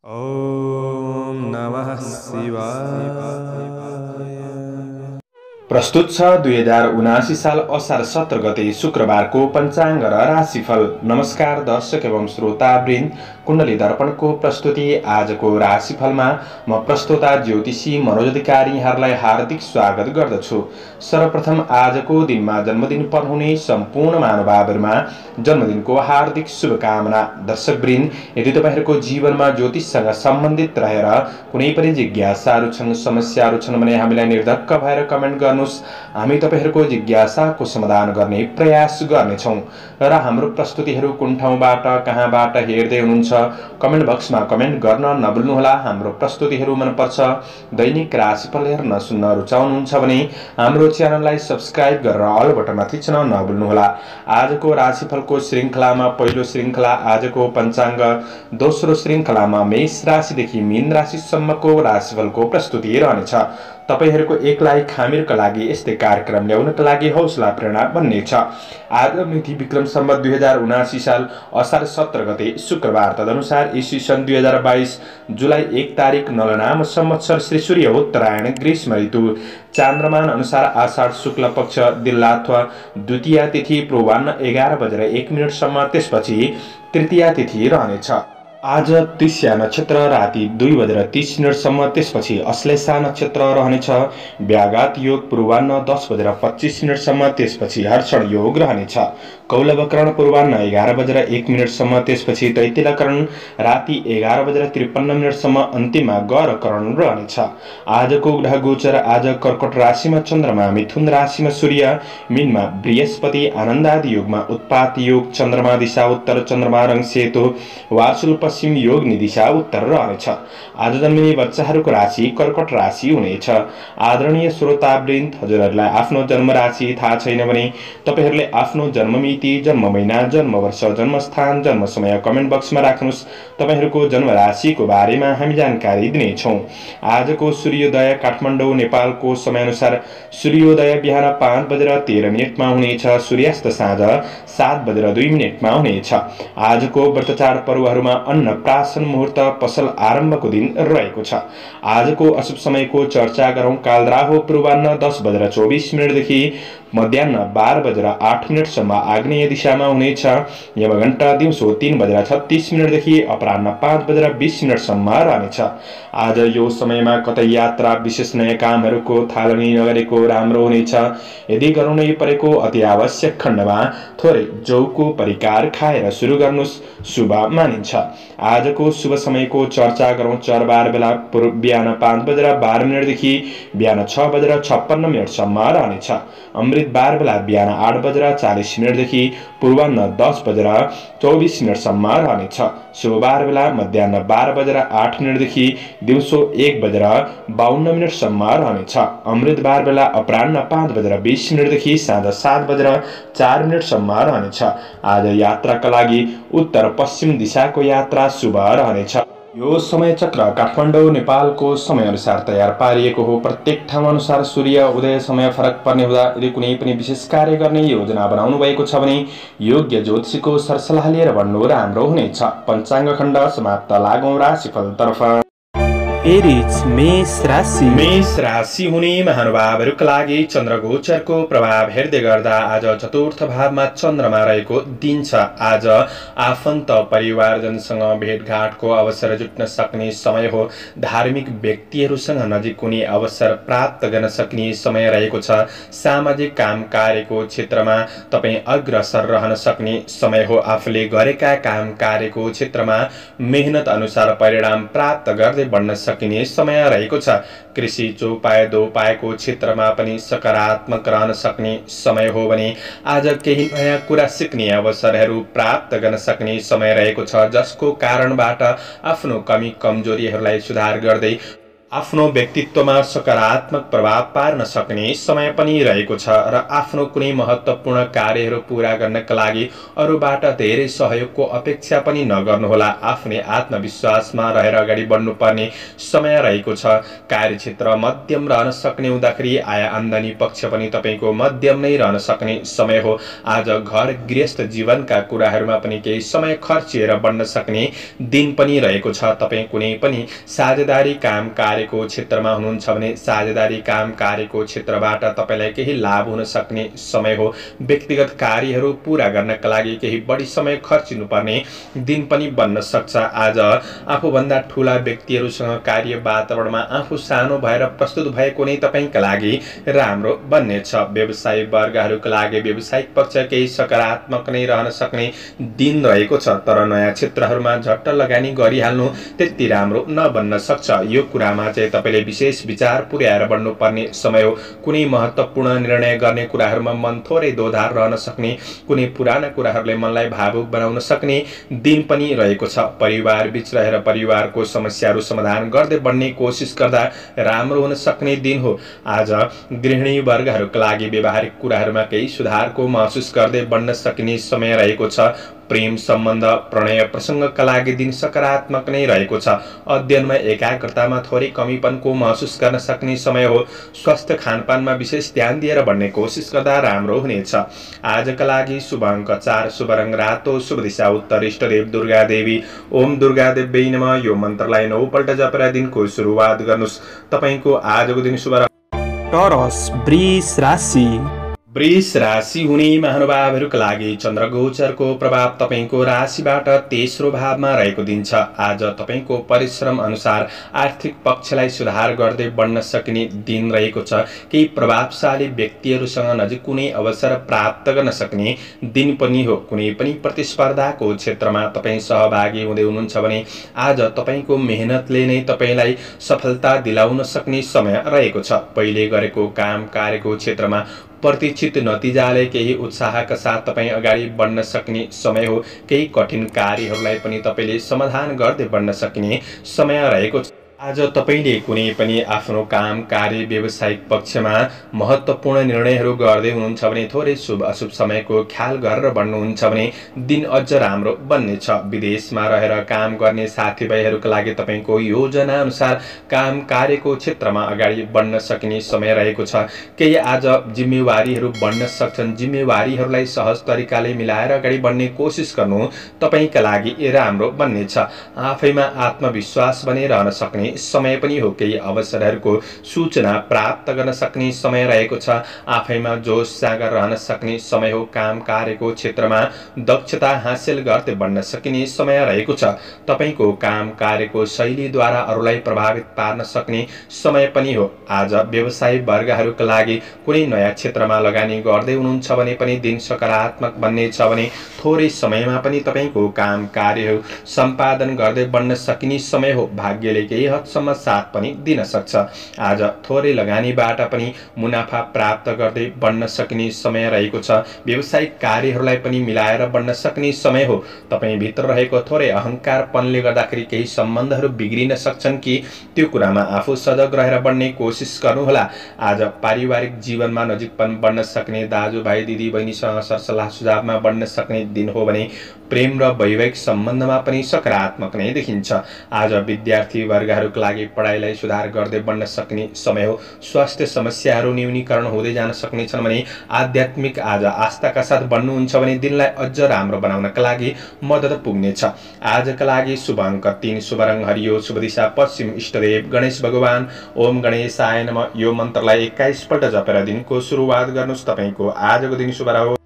ओम नमः शिवाय। प्रस्तुत छ 2079 साल असार 17 गते शुक्रबारको पञ्चाङ्ग र राशिफल। नमस्कार दर्शक एवं श्रोतावृन्द, कुण्डली दर्पणको प्रस्तुति आजको राशिफलमा म प्रस्तोता ज्योतिषी मनोज अधिकारी यहाँलाई हार्दिक स्वागत गर्दछु। सर्वप्रथम आजको दिनमा जन्मदिन पर्नुहुने सम्पूर्ण महानुभावहरुमा जन्मदिनको हार्दिक शुभकामना। दर्शकवृन्द, यदि तपाईहरुको जीवनमा ज्योतिषसँग सम्बन्धित रहेर कुनै पनि जिज्ञासाहरु छन्, समस्याहरु छन् भने हामीलाई निर्धक्क भएर कमेन्ट गर्नुहोस्। हामी तपाईहरुको जिज्ञासाको समाधान गर्ने प्रयास गर्नेछौं र हाम्रो प्रस्तुतिहरु कुन ठाउँबाट कहाँबाट हेर्दै हुनुहुन्छ कमेन्ट बक्समा कमेन्ट गर्न नभुल्नुहोला। हाम्रो प्रस्तुतिहरु मनपर्छ, दैनिक राशिफल हेर्न सुन्न रुचाउनुहुन्छ भने हाम्रो च्यानललाई सब्स्क्राइब गरेर अल बटनमा थिच्न नभुल्नुहोला। आजको राशिफलको श्रृंखलामा पहिलो श्रृंखला आजको पञ्चाङ्ग, दोस्रो श्रृंखलामा मेष राशिदेखि मीन राशिसम्मको राशिफलको प्रस्तुति रहनेछ। तपाईहरुको एकलाई खामिरका लागि यस्तै कार्यक्रम ल्याउनका लागि हौसला प्रेरणा बन्नेछ। आज मिति विक्रम सम्वत 2079 साल असार 17 गते शुक्रबार, तदनुसार ईस्वी सन् 2022 जुलाई 1 तारिक नलनाम संवत्सर श्री सूर्य उत्तरायण ग्रीष्म ऋतु, चान्द्रमान अनुसार आषाढ शुक्ल पक्ष दिल्लाथवा द्वितीय तिथि पूर्वाह्न 11:01 सम्म, त्यसपछि तृतीय तिथि रहनेछ। आज तिस्या नक्षत्र राति 2:30 सम्म, त्यसपछि अश्लेषा नक्षत्र रहनेछ। व्याघात योग पूर्वाह्न 10:25 सम्म, त्यसपछि हर्षण योग रहनेछ। कौलवकरण पूर्वाह्न 11:01 सम्म, त्यसपछि तैतिलकरण राति 11:53 सम्म, अन्तिममा गौरकरण रहनेछ। आजको ग्रह गोचर आज कर्कट राशिमा चन्द्रमा, मिथुन राशिमा सूर्य, मीनमा बृहस्पति, आनन्दादि योगमा उत्पात योग, चन्द्रमा दिशा उत्तर, चन्द्रमा रंग सेतो, वासुल पश्चिम योग दिशा उत्तर रहनेछ। आज जन्मिने बच्चाहरूको राशि कर्कट राशि हुनेछ। आदरणीय श्रोतावृन्द, हजुरहरूलाई आफ्नो जन्म राशि थाहा छैन भने तपाईहरूले आफ्नो जन्म मिति, जन्म महिना, जन्म वर्ष, जन्म स्थान, जन्म समय कमेन्ट बक्समा राख्नुहोस्। तपाईहरूको जन्म राशिको बारेमा हामी जानकारी दिनेछौँ। आजको सूर्योदय काठमाडौँ नेपालको समयअनुसार सूर्योदय बिहान 5:13 हुनेछ, सूर्यास्त साँझ 7:02 हुनेछ। आजको व्रतचाड पर्वहरूमा अन्नप्राशन मुहूर्त, पसल आरम्भको दिन रहेको छ। आजको अशुभ समयको चर्चा गरौँ। कालराहु पूर्वाह्न 10:24 देखि मध्याह्न 12:08 सम्म आग्नेय दिशामा हुनेछ। यमघण्टा दिउँसो 3:36 देखि अपराह्न 5:20 सम्म रहनेछ। आज यो समयमा कतै यात्रा, विशेष नयाँ कामहरूको थालनी नगरेको राम्रो हुनेछ। यदि गर्नु नै परेको अति आवश्यक खण्डमा थोरै जौको परिकार खाएर सुरु गर्नुहोस्, शुभ मानिन्छ। आजको शुभ समयको चर्चा गरौँ। चरबार बेला बिहान 5:12 देखि बिहान 6:56 सम्म रहनेछ। अमृत बार बेला बिहान 8:40 देखि पूर्वाह्न 10:24 सम्म रहनेछ। शुभबार बेला मध्याह्न 12:08 देखि दिउँसो 1:52 सम्म रहनेछ। अमृत बार बेला अपराह्न 5:20 देखि साँझ 7:04 सम्म रहनेछ। आज यात्राका लागि उत्तर पश्चिम दिशाको यात्रा शुभ रहनेछ। यो समय चक्र काठमाडौँ नेपालको समय अनुसार तयार पारिएको हो। प्रत्येक ठाउँ अनुसार सूर्य उदय समय फरक पर्ने हुँदा यदि कुनै पनि विशेष कार्य गर्ने योजना बनाउनु भएको छ भने योग्य ज्योतिषीको सरसल्लाह लिएर बढ्नु राम्रो हुनेछ। पञ्चाङ्ग खण्ड समाप्त। लागौं राशिफलतर्फ। एरिज मेष राशि। मेष राशि हुने महानुभावहरूका लागि चन्द्रगोचरको प्रभाव हेर्दै गर्दा आज चतुर्थ भावमा चन्द्रमा रहेको दिन छ। आज आफन्त परिवारजनसँग भेटघाटको अवसर जुट्न सक्ने समय हो। धार्मिक व्यक्तिहरूसँग नजिक हुने अवसर प्राप्त गर्न सक्ने समय रहेको छ। सामाजिक काम कार्यको क्षेत्रमा तपाईँ अग्रसर रहन सक्ने समय हो। आफूले गरेका काम कार्यको क्षेत्रमा मेहनत अनुसार परिणाम प्राप्त गर्दै बढ्न सकिने समय रहेको छ। कृषि चौपाए दोपाएको क्षेत्रमा पनि सकारात्मक रहन सक्ने समय हो भने आज केही नयाँ कुरा सिक्ने अवसरहरू प्राप्त गर्न सक्ने समय रहेको छ, जसको कारणबाट आफ्नो कमी कमजोरीहरूलाई सुधार गर्दै आफ्नो व्यक्तित्वमा सकारात्मक प्रभाव पार्न सक्ने समय पनि रहेको छ र आफ्नो कुनै महत्त्वपूर्ण कार्यहरू पूरा गर्नका लागि अरूबाट धेरै सहयोगको अपेक्षा पनि नगर्नुहोला। आफ्नै आत्मविश्वासमा रहेर अगाडि बढ्नुपर्ने समय रहेको छ। कार्यक्षेत्र मध्यम रहन सक्ने हुँदाखेरि आय आम्दानी पक्ष पनि तपाईँको मध्यम नै रहन सक्ने समय हो। आज घर गृहस्थ जीवनका कुराहरूमा पनि केही समय खर्चिएर बढ्न सक्ने दिन पनि रहेको छ। तपाईँ कुनै पनि साझेदारी काम कार्यको क्षेत्रमा हुनुहुन्छ भने साझेदारी काम कार्यको क्षेत्रबाट तपाईलाई केही लाभ हुन सक्ने समय हो। व्यक्तिगत कार्यहरू पूरा गर्नका लागि केही बढी समय खर्चिनुपर्ने दिन पनि बन्न सक्छ। आज आफूभन्दा ठूला व्यक्तिहरूसँग कार्य वातावरणमा आफू सानो भएर प्रस्तुत भएको नै तपाईका लागि राम्रो बन्नेछ। व्यवसायी वर्गहरूका लागि व्यावसायिक पक्ष केही सकारात्मक नै रहन सक्ने दिन रहेको छ, तर नयाँ क्षेत्रहरूमा झट्ट लगानी गरिहाल्नु त्यति राम्रो नबन्न सक्छ। यो कुरामा चाहिँ तपाईले विशेष विचार पुर्याएर बढ्नुपर्ने समय हो। कुनै महत्त्वपूर्ण निर्णय गर्ने कुराहरूमा मन थोरै दोधार रहन सक्ने, कुनै पुराना कुराहरूले मनलाई भावुक बनाउन सक्ने दिन पनि रहेको छ। परिवार बीच रहेर परिवारको समस्याहरू समाधान गर्दै बढ्ने कोसिस गर्दा राम्रो हुन सक्ने दिन हो। आज गृहिणी वर्गहरूका लागि व्यवहारिक कुराहरूमा केही सुधारको महसुस गर्दै बढ्न सकिने समय रहेको छ। प्रेम सम्बन्ध प्रणय प्रसङ्गका लागि दिन सकारात्मक नै रहेको छ। अध्ययनमा एकाग्रतामा थोरै कमीपनको महसुस गर्न सक्ने समय हो। स्वास्थ्य खानपानमा विशेष ध्यान दिएर बढ्ने कोसिस गर्दा राम्रो हुनेछ। आजका लागि शुभ अङ्क 4, शुभ रङ रातो, शुभ दिशा उत्तर, इष्टदेव दुर्गा देवी। ओम दुर्गा देवी नमः। यो मन्त्रलाई 9 पल्ट जपेर दिनको सुरुवात गर्नुस्। तपाईको आजको दिन शुभ रङ टरस वृष राशि। वृष राशि हुने महानुभावहरूका लागि चन्द्रगोचरको प्रभाव तपाईको राशिबाट तेस्रो भावमा रहेको दिन छ। आज तपाईको परिश्रम अनुसार आर्थिक पक्षलाई सुधार गर्दै बढ्न सकिने दिन रहेको छ। केही प्रभावशाली व्यक्तिहरूसँग नजिक कुनै अवसर प्राप्त गर्न सक्ने दिन पनि हो। कुनै पनि प्रतिस्पर्धाको क्षेत्रमा तपाईँ सहभागी हुँदै हुनुहुन्छ भने आज तपाईको मेहनतले नै तपाईलाई सफलता दिलाउन सक्ने समय रहेको छ। पहिले गरेको काम कार्यको क्षेत्रमा प्रतीक्षित नतिजाले केही उत्साहका साथ तपाईँ अगाडि बढ्न सक्ने समय हो। केही कठिन कार्यहरूलाई पनि तपाईले समाधान गर्दै बढ्न सक्ने समय रहेको छ। आज तपाईले कुनै पनि आफ्नो काम कार्य व्यावसायिक पक्षमा महत्त्वपूर्ण निर्णयहरू गर्दै हुनुहुन्छ भने थोरै शुभ अशुभ समयको ख्याल गरेर बढ्नुहुन्छ भने दिन अझ राम्रो बन्नेछ। विदेशमा रहेर काम गर्ने साथीभाइहरूका लागि तपाईको योजना अनुसार काम कार्यको क्षेत्रमा अगाडि बढ्न सकिने समय रहेको छ। केही आज जिम्मेवारीहरू बढ्न सक्छन्। जिम्मेवारीहरूलाई सहज तरिकाले मिलाएर अगाडि बढ्ने कोसिस गर्नु तपाईका लागि राम्रो बन्नेछ। आफैमा आत्मविश्वास बनेर रहन सक्ने समय पनि हो। केही अवसरहरूको सूचना प्राप्त गर्न सक्ने समय रहेको छ। आफैमा जोश जागर रहन सक्ने समय हो। काम कार्यको क्षेत्रमा दक्षता हासिल गर्दै बढ्न सकिने समय रहेको छ। तपाईको काम कार्यको शैलीद्वारा अरूलाई प्रभावित पार्न सक्ने समय पनि हो। आज व्यवसायी वर्गहरूका लागि कुनै नयाँ क्षेत्रमा लगानी गर्दै हुनुहुन्छ भने पनि दिन सकारात्मक बन्नेछ भने थोरै समयमा पनि तपाईको काम कार्यहरू सम्पादन गर्दै बढ्न सकिने समय हो। भाग्यले केही हदसम्म साथ पनि दिन सक्छ। आज थोरै लगानीबाट पनि मुनाफा प्राप्त गर्दै बढ्न सकिने समय रहेको छ। व्यावसायिक कार्यहरूलाई पनि मिलाएर बढ्न सक्ने समय हो। तपाईभित्र रहेको थोरै अहङ्कारपनले गर्दाखेरि केही सम्बन्धहरू बिग्रिन सक्छन् कि त्यो कुरामा आफू सजग रहेर बढ्ने कोसिस गर्नुहोला। आज पारिवारिक जीवनमा नजिकपन बढ्न सक्ने, दाजुभाइ दिदीबहिनीसँग सरसल्लाह सुझावमा बढ्न सक्ने दिन हो भने प्रेम र वैवाहिक सम्बन्धमा पनि सकारात्मक नै देखिन्छ। आज विद्यार्थी वर्गहरूका लागि पढाइलाई सुधार गर्दै बढ्न सक्ने समय हो। स्वास्थ्य समस्याहरू न्यूनीकरण हुँदै जान सक्नेछन् भने आध्यात्मिक आज आस्थाका साथ बढ्नुहुन्छ भने दिनलाई अझ राम्रो बनाउनका लागि मद्दत पुग्नेछ। आजका लागि शुभ अङ्क 3, शुभ रङ हरियो, शुभ दिशा पश्चिम, इष्टदेव गणेश भगवान। ओम गणेशाय नमः। यो मन्त्रलाई 21 पल्ट जपेर दिनको सुरुवात गर्नुस्। तपाईको आजको दिन शुभ रहोस्।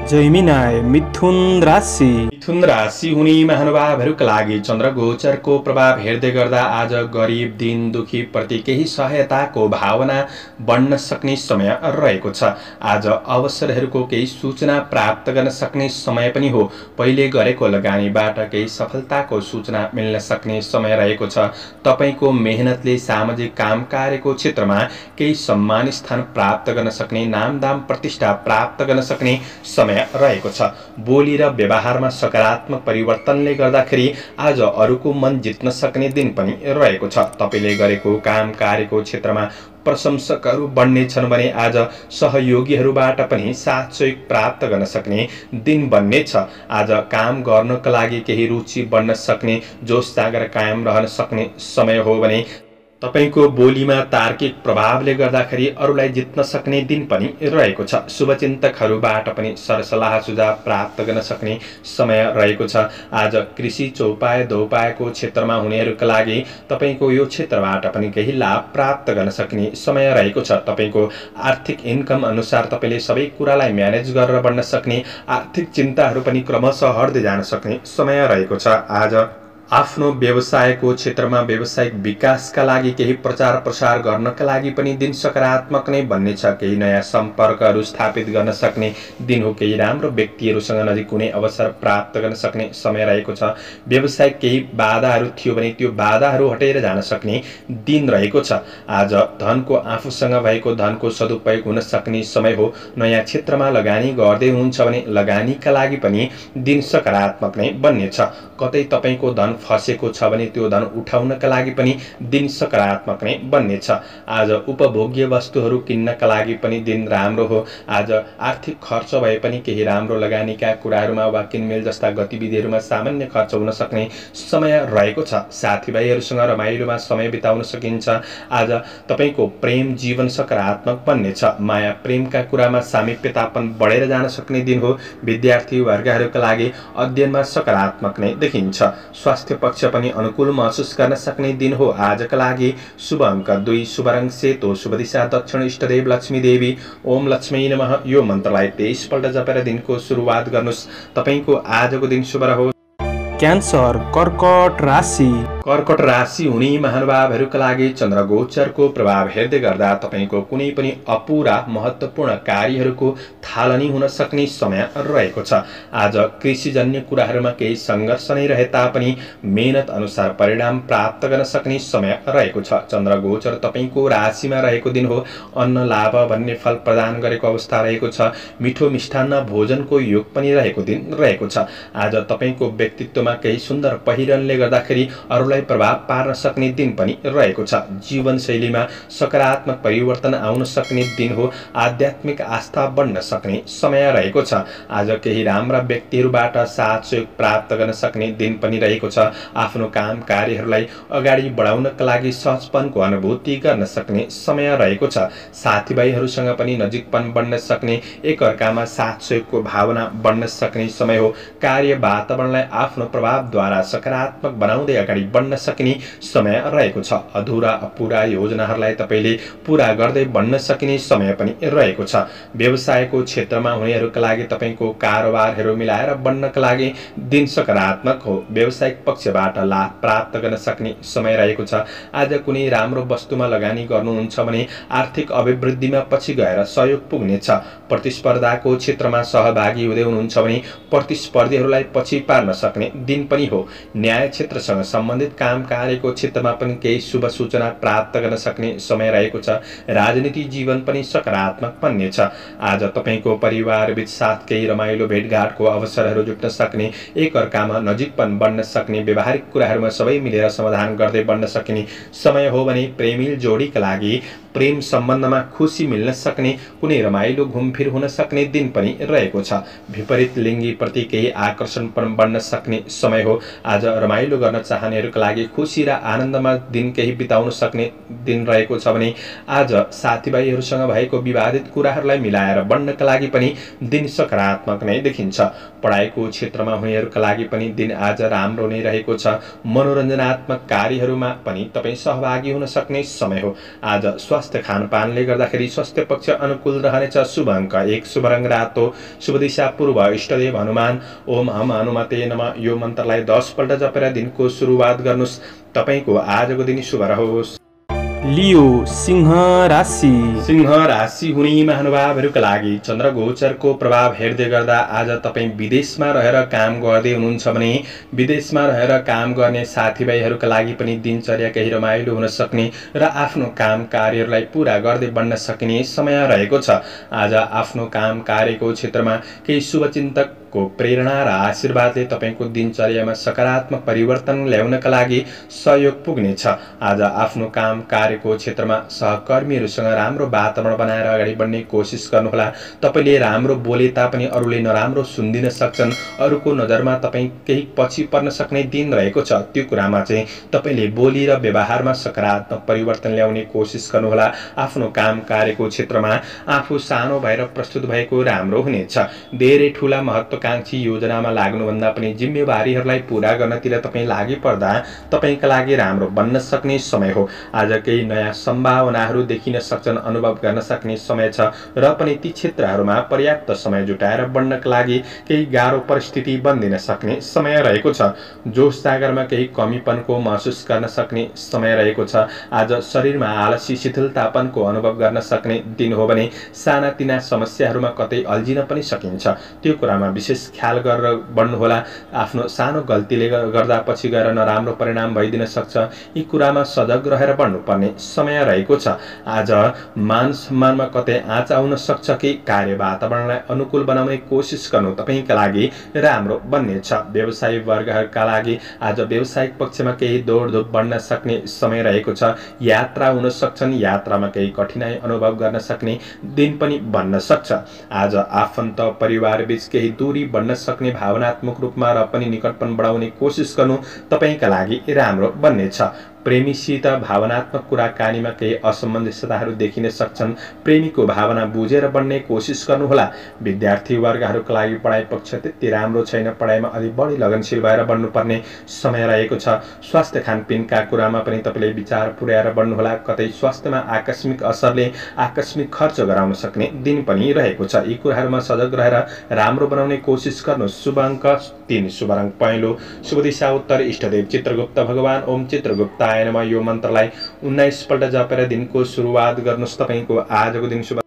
जैमिनाय मिथुन राशि। मिथुन राशि हुने महानुभावहरूका लागि चन्द्रगोचरको प्रभाव हेर्दै गर्दा आज गरिब दीन दुखी प्रति केही सहायताको भावना बढ्न सक्ने समय रहेको छ। आज अवसरहरूको केही सूचना प्राप्त गर्न सक्ने समय पनि हो। पहिले गरेको लगानीबाट केही सफलताको सूचना मिल्न सक्ने समय रहेको छ। तपाईको मेहनतले सामाजिक काम कार्यको क्षेत्रमा केही सम्मान स्थान प्राप्त गर्न सक्ने, नामदाम प्रतिष्ठा प्राप्त गर्न सक्ने समय समय रहेको छ। बोली र व्यवहारमा सकारात्मक परिवर्तनले गर्दाखेरि आज अरूको मन जित्न सक्ने दिन पनि रहेको छ। तपाईले गरेको काम कार्यको क्षेत्रमा प्रशंसकहरू बन्नेछन् भने आज सहयोगीहरूबाट पनि साथ सहयोग प्राप्त गर्न सक्ने दिन बन्नेछ। आज काम गर्नका लागि केही रुचि बन्न सक्ने, जोश जागर कायम रहन सक्ने समय हो भने तपाईको बोलीमा तार्किक प्रभावले गर्दाखेरि अरूलाई जित्न सक्ने दिन पनि रहेको छ। शुभचिन्तकहरूबाट पनि सरसल्लाह सुझाव प्राप्त गर्न सक्ने समय रहेको छ। आज कृषि चौपाए दोपाएको क्षेत्रमा हुनेहरूका लागि तपाईको यो क्षेत्रबाट पनि केही लाभ प्राप्त गर्न सक्ने समय रहेको छ। तपाईको आर्थिक इन्कम अनुसार तपाईले सबै कुरालाई म्यानेज गरेर बढ्न सक्ने, आर्थिक चिन्ताहरू पनि क्रमशः हट्दै जान सक्ने समय रहेको छ। आज आफ्नो व्यवसायको क्षेत्रमा व्यावसायिक विकासका लागि केही प्रचार प्रसार गर्नका लागि पनि दिन सकारात्मक नै बन्नेछ। केही नयाँ सम्पर्कहरू स्थापित गर्न सक्ने दिन हो। केही राम्रो व्यक्तिहरूसँग नजिक हुने अवसर प्राप्त गर्न सक्ने समय रहेको छ। व्यावसायिक केही बाधाहरू थियो भने त्यो बाधाहरू हटेर जान सक्ने दिन रहेको छ। आज धनको आफूसँग भएको धनको सदुपयोग हुन सक्ने समय हो। नयाँ क्षेत्रमा लगानी गर्दै हुनुहुन्छ भने लगानीका लागि पनि दिन सकारात्मक नै बन्नेछ। कतै तपाईको धन फसेको छ भने त्यो धन उठाउनका लागि पनि दिन सकारात्मक नै बन्नेछ। आज उपभोग्य वस्तुहरू किन्नका लागि पनि दिन राम्रो हो। आज आर्थिक खर्च भए पनि केही राम्रो लगानीका कुराहरूमा वा किनमेल जस्ता गतिविधिहरूमा सामान्य खर्च हुन सक्ने समय रहेको छ। साथीभाइहरूसँग रमाइलोमा समय बिताउन सकिन्छ। आज तपाईको प्रेम जीवन सकारात्मक बन्नेछ। माया प्रेमका कुरामा सामिप्यतापन बढेर जान सक्ने दिन हो। विद्यार्थी वर्गहरूका लागि अध्ययनमा सकारात्मक नै देखिन्छ। स्वास्थ्य पक्ष पनि अनुकूल महसुस गर्न सक्ने दिन हो। आजका लागि शुभ अङ्क 2, शुभ रङ सेतो, शुभ दिशा दक्षिण, इष्टदेव लक्ष्मी देवी। ओम लक्ष्मी नमः यो मन्त्रलाई 23 पल्ट जपेर दिनको सुरुवात गर्नुस्। तपाईको आजको दिन शुभ रहोस्। क्यान्सर कर्कट राशि। कर्कट राशि हुने महानुभावहरूका लागि चन्द्र गोचरको प्रभाव हेर्दै गर्दा तपाईको कुनै पनि अपुरा महत्त्वपूर्ण कार्यहरूको थालनी हुन सक्ने समय रहेको छ। आज कृषिजन्य कुराहरूमा केही सङ्घर्ष नै रहे तापनि मेहनत अनुसार परिणाम प्राप्त गर्न सक्ने समय रहेको छ। चन्द्र गोचर तपाईको राशिमा रहेको दिन हो। अन्न लाभ भन्ने फल प्रदान गरेको अवस्था रहेको छ। मिठो मिष्ठान्न भोजनको योग पनि रहेको दिन रहेको छ। आज तपाईको व्यक्तित्वमा केही सुन्दर पहिरनले गर्दाखेरि अरूलाई प्रभाव पार्न सक्ने दिन पनि रहेको छ। जीवनशैलीमा सकारात्मक परिवर्तन आउन सक्ने दिन हो। आध्यात्मिक आस्था बढ्न सक्ने समय रहेको छ। आज केही राम्रा व्यक्तिहरूबाट साथ सहयोग प्राप्त गर्न सक्ने दिन पनि रहेको छ। आफ्नो काम कार्यहरूलाई अगाडि बढाउनका लागि सहजपनको अनुभूति गर्न सक्ने समय रहेको छ। साथीभाइहरूसँग पनि नजिकपन बढ्न सक्ने, एकअर्कामा साथ सहयोगको भावना बढ्न सक्ने समय हो। कार्य वातावरणलाई आफ्नो प्रभावद्वारा सकारात्मक बनाउँदै अगाडि बढ्न सक्ने समय रहेको छ। अधुरा अपुरा योजनाहरूलाई तपाईले पूरा गर्दै बढ्न सकिने समय पनि रहेको छ। व्यवसायको क्षेत्रमा हुनेहरूका लागि तपाईको कारोबारहरू मिलाएर बढ्नका लागि दिन सकारात्मक हो। व्यावसायिक पक्षबाट लाभ प्राप्त गर्न सक्ने समय रहेको छ। आज कुनै राम्रो वस्तुमा लगानी गर्नुहुन्छ भने आर्थिक अभिवृद्धिमा पछि गएर सहयोग पुग्नेछ। प्रतिस्पर्धाको क्षेत्रमा सहभागी हुँदै हुनुहुन्छ भने प्रतिस्पर्धीहरूलाई पछि पार्न सक्ने दिन पनि हो। न्याय क्षेत्रसँग सम्बन्धित काम कार्यको क्षेत्रमा पनि केही शुभ सूचना प्राप्त गर्न सक्ने समय रहेको छ। राजनीति जीवन पनि सकारात्मक बन्नेछ। आज तपाईको परिवारबीच साथ केही रमाइलो भेटघाटको अवसरहरू जुट्न सक्ने, एकअर्कामा नजिकपन बढ्न सक्ने, व्यावहारिक कुराहरूमा सबै मिलेर समाधान गर्दै बढ्न सकिने समय हो भने प्रेमिल जोडीका लागि प्रेम सम्बन्धमा खुसी मिल्न सक्ने, कुनै रमाइलो घुमफिर हुन सक्ने दिन पनि रहेको छ। विपरीत लिङ्गीप्रति केही आकर्षण पनि बढ्न सक्ने समय हो। आज रमाइलो गर्न चाहनेहरूका लागि खुसी र आनन्दमा दिन केही बिताउन सक्ने दिन रहेको छ भने आज साथीभाइहरूसँग भएको विवादित कुराहरूलाई मिलाएर बढ्नका लागि पनि दिन सकारात्मक नै देखिन्छ। पढाइको क्षेत्रमा हुनेहरूका लागि पनि दिन आज राम्रो नै रहेको छ। मनोरञ्जनात्मक कार्यहरूमा पनि तपाईँ सहभागी हुन सक्ने समय हो। आज स्वास्थ्य खानपानले गर्दाखेरि स्वास्थ्य पक्ष अनुकूल रहनेछ। शुभ अङ्क 1, शुभ रङ रातो, शुभ दिशा पूर्व, इष्टदेव हनुमान। ओम हम हनुमते नमः यो मन्त्रलाई 10 पल्ट जपेर दिनको सुरुवात गर्नुस्। तपाईको आजको दिन शुभ रहोस्। लियो सिंह राशि। सिंह राशि हुने महानुभावहरूका लागि चन्द्र गोचरको प्रभाव हेर्दै गर्दा आज तपाईँ विदेशमा रहेर काम गर्दै हुनुहुन्छ भने विदेशमा रहेर काम गर्ने साथीभाइहरूका लागि पनि दिनचर्या केही रमाइलो हुन सक्ने र आफ्नो काम कार्यहरूलाई पूरा गर्दै बढ्न सकिने समय रहेको छ। आज आफ्नो काम कार्यको क्षेत्रमा केही शुभचिन्तकको प्रेरणा र आशीर्वादले तपाईँको दिनचर्यामा सकारात्मक परिवर्तन ल्याउनका लागि सहयोग पुग्नेछ। आज आफ्नो काम कार्यको क्षेत्रमा सहकर्मीहरूसँग राम्रो वातावरण बनाएर अगाडि बढ्ने कोसिस गर्नुहोला। तपाईँले राम्रो बोले तापनि अरूले नराम्रो सुनिदिन सक्छन्। अरूको नजरमा तपाईँ केही पछि पर्न सक्ने दिन रहेको छ। त्यो कुरामा चाहिँ तपाईँले बोली र व्यवहारमा सकारात्मक परिवर्तन ल्याउने कोसिस गर्नुहोला। आफ्नो काम कार्यको क्षेत्रमा आफू सानो भएर प्रस्तुत भएको राम्रो हुनेछ। धेरै ठूला महत्त्वकांक्षी योजनामा लाग्नुभन्दा पनि जिम्मेवारीहरूलाई पूरा गर्नतिर तपाईँ लागि पर्दा तपाईँका लागि राम्रो बन्न सक्ने समय हो। आज केही नयाँ सम्भावनाहरू देखिन सक्छन्, अनुभव गर्न सक्ने समय छ र पनि ती क्षेत्रहरूमा पर्याप्त समय जुटाएर बढ्नका लागि केही गाह्रो परिस्थिति बन्दिन सक्ने समय रहेको छ। जोश जागरमा केही कमीपनको महसुस गर्न सक्ने समय रहेको छ। आज शरीरमा आलसी शिथिलतापनको अनुभव गर्न सक्ने दिन हो भने सानातिना समस्याहरूमा कतै अल्झिन पनि सकिन्छ। त्यो कुरामा विशेष ख्याल गरेर बढ्नुहोला। आफ्नो सानो गल्तीले गर्दा पछि गएर नराम्रो परिणाम भइदिन सक्छ। यी कुरामा सजग रहेर बढ्नुपर्ने समय रहेको छ। आज मान सम्मानमा कतै आँच आउन सक्छ कि कार्य वातावरणलाई अनुकूल बनाउने कोसिस गर्नु तपाईँका लागि राम्रो बन्नेछ। व्यवसायी वर्गहरूका लागि आज व्यावसायिक पक्षमा केही दौडधुप बढ्न सक्ने समय रहेको छ। यात्रा हुन सक्छन्, यात्रामा केही कठिनाई अनुभव गर्न सक्ने दिन पनि बन्न सक्छ। आज आफन्त परिवार बीच केही दूरी बन्न सक्ने भावनात्मक रूपमा र पनि निकटपन बढाउने कोसिस गर्नु तपाईँका लागि राम्रो बन्नेछ। प्रेमीसित भावनात्मक कुराकानीमा केही असमञ्जसताहरू देखिन सक्छन्। प्रेमीको भावना बुझेर बढ्ने कोसिस गर्नुहोला। विद्यार्थी वर्गहरूका लागि पढाइ पक्ष त्यति राम्रो छैन। पढाइमा अलि बढी लगनशील भएर बढ्नुपर्ने समय रहेको छ। स्वास्थ्य खानपिनका कुरामा पनि तपाईँले विचार पुर्याएर बढ्नुहोला। कतै स्वास्थ्यमा आकस्मिक असरले आकस्मिक खर्च गराउन सक्ने दिन पनि रहेको छ। यी कुराहरूमा सजग रहेर राम्रो बनाउने कोसिस गर्नु। शुभ अङ्क 3, शुभ रङ पहेँलो, शुभ दिशा उत्तर, इष्टदेव चित्रगुप्त भगवान ओम चित्रगुप्त यो मन्त्रलाई 19 पल्ट जपेर दिनको सुरुवात गर्नुहोस्। तपाईको आजको दिन शुभ।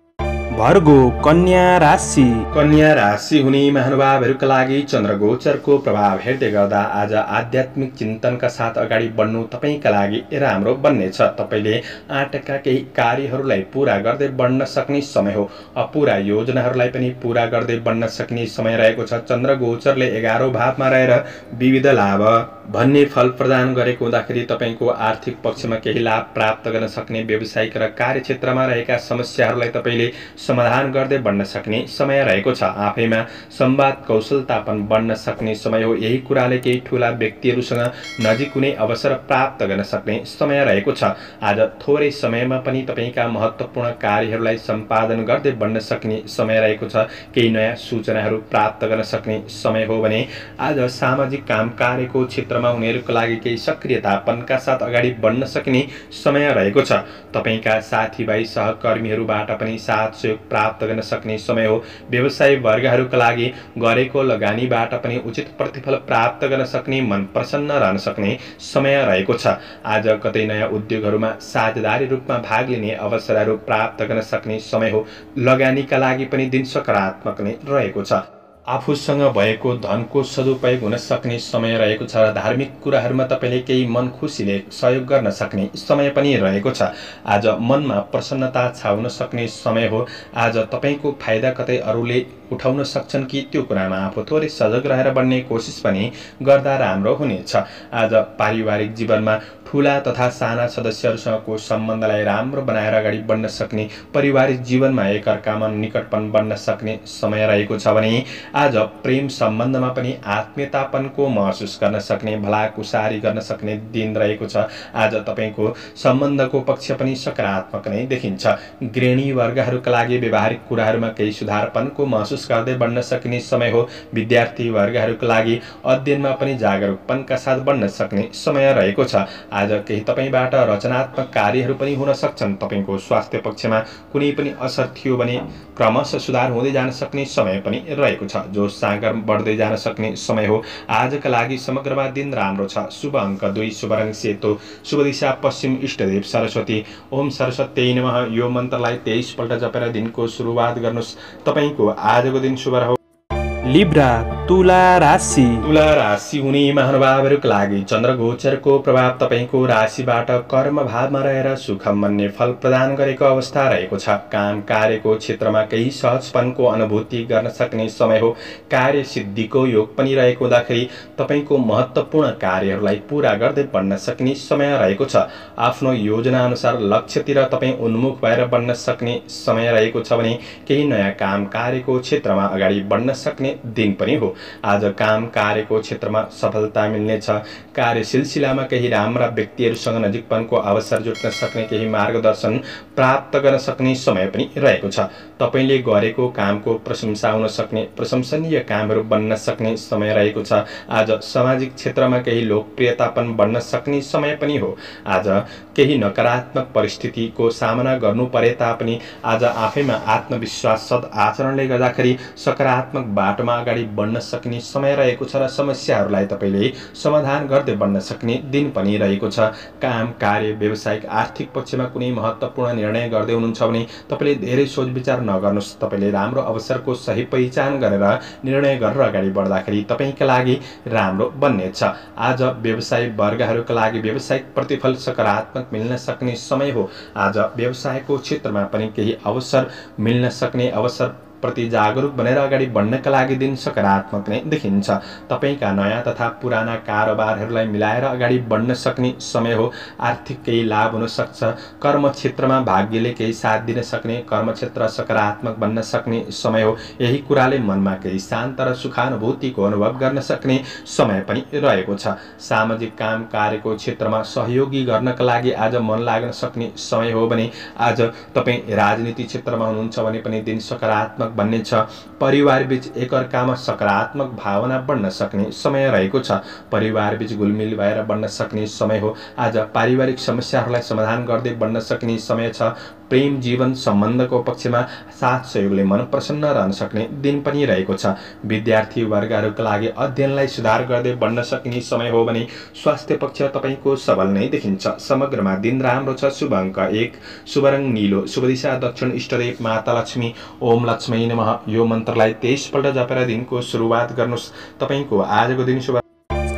भर्गो कन्या राशि। कन्या राशि हुने महानुभावहरूका लागि चन्द्र गोचरको प्रभाव हेर्दै गर्दा आज आध्यात्मिक चिन्तनका साथ अगाडि बढ्नु तपाईँका लागि राम्रो बन्नेछ। तपाईँले आँटेका केही कार्यहरूलाई पूरा गर्दै बढ्न सक्ने समय हो। अपुरा योजनाहरूलाई पनि पूरा गर्दै बढ्न सक्ने समय रहेको छ। चन्द्र गोचरले 11औं भावमा रहेर विविध लाभ भन्ने फल प्रदान गरेको हुँदाखेरि तपाईँको आर्थिक पक्षमा केही लाभ प्राप्त गर्न सक्ने, व्यावसायिक र कार्यक्षेत्रमा रहेका समस्याहरूलाई तपाईँले समाधान गर्दै बढ्न सक्ने समय रहेको छ। आफैमा संवाद कौशलता पनि बढ्न सक्ने समय हो। यही कुराले केही ठूला व्यक्तिहरूसँग नजिक हुने अवसर प्राप्त गर्न सक्ने समय रहेको छ। आज थोरै समयमा पनि तपाईँका महत्त्वपूर्ण कार्यहरूलाई सम्पादन गर्दै बढ्न सक्ने समय रहेको छ। केही नयाँ सूचनाहरू प्राप्त गर्न सक्ने समय हो भने आज सामाजिक काम कार्यको क्षेत्रमा उनीहरूका लागि केही सक्रियतापनका साथ अगाडि बढ्न सक्ने समय रहेको छ। तपाईँका साथीभाइ सहकर्मीहरूबाट पनि साथ सहयोग प्राप्त गर्न सक्ने समय हो। व्यवसायी वर्गहरूका लागि गरेको लगानीबाट पनि उचित प्रतिफल प्राप्त गर्न सक्ने, मन प्रसन्न रहन सक्ने समय रहेको छ। आज कतै नयाँ उद्योगहरूमा साझेदारी रूपमा भाग लिने अवसरहरू प्राप्त गर्न सक्ने समय हो। लगानीका लागि पनि दिन सकारात्मक नै रहेको छ। आफूसँग भएको धनको सदुपयोग हुन सक्ने समय रहेको छ र धार्मिक कुराहरूमा तपाईँले केही मन खुसीले सहयोग गर्न सक्ने समय पनि रहेको छ। आज मनमा प्रसन्नता छाउन सक्ने समय हो। आज तपाईँको फाइदा कतै अरूले उठाउन सक्छन् कि त्यो कुरामा आफू थोरै सजग रहेर बढ्ने कोसिस पनि गर्दा राम्रो हुनेछ। आज पारिवारिक जीवनमा ठूला तथा साना सदस्यहरूसँगको सम्बन्धलाई राम्रो बनाएर अगाडि बढ्न सक्ने, पारिवारिक जीवनमा एकअर्कामा निकटपन बन्न सक्ने समय रहेको छ भने आज प्रेम सम्बन्धमा पनि आत्मीयतापनको महसुस गर्न सक्ने, भलाकुसारी गर्न सक्ने दिन रहेको छ। आज तपाईँको सम्बन्धको पक्ष पनि सकारात्मक नै देखिन्छ। गृहिणी वर्गहरूका लागि व्यवहारिक कुराहरूमा केही सुधारपनको महसुस महसुस गर्दै बढ्न सकिने समय हो। विद्यार्थी वर्गहरूका लागि अध्ययनमा पनि जागरुकपनका साथ बढ्न सक्ने समय रहेको छ। आज केही तपाईबाट रचनात्मक कार्यहरू पनि हुन सक्छन्। तपाईको स्वास्थ्य पक्षमा कुनै पनि असर थियो भने क्रमशः सुधार हुँदै जान सक्ने समय पनि रहेको छ। जोश जाँगर बढ्दै जान सक्ने समय हो। आजका लागि समग्रमा दिन राम्रो छ। शुभ अङ्क 2, शुभ रङ सेतो, शुभ दिशा पश्चिम, इष्टदेव सरस्वती। ओम सरस्वत्यै नमः यो मन्त्रलाई 23 पल्ट जपेर दिनको सुरुवात गर्नुहोस्। तपाईको आजको दिन शुभ रहोस्। लिब्रा तुला राशि। तुला राशि हुने महानुभावहरूका लागि चन्द्रगोचरको प्रभाव तपाईको राशिबाट कर्म भावमा रहेर सुख मान्ने फल प्रदान गरेको अवस्था रहेको छ। काम कार्यको क्षेत्रमा केही सहजपनको अनुभूति गर्न सक्ने समय हो। कार्य सिद्धिको योग पनि रहेको हुँदाखेरि तपाईको महत्त्वपूर्ण कार्यहरूलाई पूरा गर्दै बढ्न सक्ने समय रहेको छ। आफ्नो योजना अनुसार लक्ष्यतिर तपाईँ उन्मुख भएर बढ्न सक्ने समय रहेको छ भने केही नयाँ काम कार्यको क्षेत्रमा अगाडि बढ्न सक्ने दिन पनि हो। आज काम कार्यको क्षेत्रमा सफलता मिल्नेछ। कार्य सिलसिलामा केही राम्रा व्यक्तिहरूसँग नजिकपनको अवसर जुट्न सक्ने, केही मार्गदर्शन प्राप्त गर्न सक्ने समय पनि रहेको छ। तपाईले गरेको कामको प्रशंसा हुन सक्ने, प्रशंसनीय कामहरू बन्न सक्ने समय रहेको छ। आज सामाजिक क्षेत्रमा केही लोकप्रियता पनि बढ्न सक्ने समय पनि हो। आज केही नकारात्मक परिस्थितिको सामना गर्नु परे तापनि आज आफैमा आत्मविश्वास सद आचरणले गर्दाखेरि सकारात्मक बाटोमा अगाडि बढ्न सक्ने समय रहेको छ र समस्याहरूलाई तपाईले समाधान गर्दै बढ्न सक्ने दिन पनि रहेको छ। काम कार्य व्यावसायिक आर्थिक पक्षमा कुनै महत्त्वपूर्ण निर्णय गर्दै हुनुहुन्छ भने तपाईले धेरै सोच विचार नगर्नुहोस्। तपाईले राम्रो अवसरको सही पहिचान गरेर निर्णय गरेर अगाडि बढ्दाखेरि तपाईका लागि राम्रो बन्नेछ। आज व्यवसायी वर्गहरूका लागि व्यावसायिक प्रतिफल सकारात्मक मिल्न सक्ने समय हो। आज व्यवसायको क्षेत्रमा पनि केही अवसर मिल्न सक्ने, अवसर प्रति जागरुक बनेर अगाडि बढ्नका लागि दिन सकारात्मक नै देखिन्छ। तपाईका नयाँ तथा पुराना कारोबारहरूलाई मिलाएर अगाडि बढ्न सक्ने समय हो। आर्थिक केही लाभ हुन सक्छ। कर्म क्षेत्रमा भाग्यले केही साथ दिन सक्ने, कर्म क्षेत्र सकारात्मक बन्न सक्ने समय हो। यही कुराले मनमा केही शान्त र सुखानुभूतिको अनुभव गर्न सक्ने समय पनि रहेको छ। सामाजिक काम कार्यको क्षेत्रमा सहयोगी गर्नका लागि आज मन लाग्न सक्ने समय हो भने आज तपाईँ राजनीति क्षेत्रमा हुनुहुन्छ भने पनि दिन सकारात्मक बन्नेछ। परिवार बीच एकअर्कामा सकारात्मक भावना बढ्न सक्ने समय रहेको छ। परिवार बीच गुलमिल भएर बढ्न सक्ने समय हो। आज पारिवारिक समस्याहरूलाई समाधान गर्दै बढ्न सक्ने समय छ। प्रेम जीवन सम्बन्धको पक्षमा साथ सहयोगले मन प्रसन्न रहन सक्ने दिन पनि रहेको छ। विद्यार्थी वर्गहरूका लागि अध्ययनलाई सुधार गर्दै बढ्न सक्ने समय हो भने स्वास्थ्य पक्ष तपाईको सबल नै देखिन्छ। समग्रमा दिन राम्रो छ। शुभ अङ्क 1, शुभ रङ नीलो, शुभ दिशा दक्षिण, इष्टदेव माता लक्ष्मी। ओम लक्ष्मी नमः यो मन्त्रलाई 23 पल्ट जपेर दिनको सुरुवात गर्नुहोस्। तपाईको आजको दिन शुभ।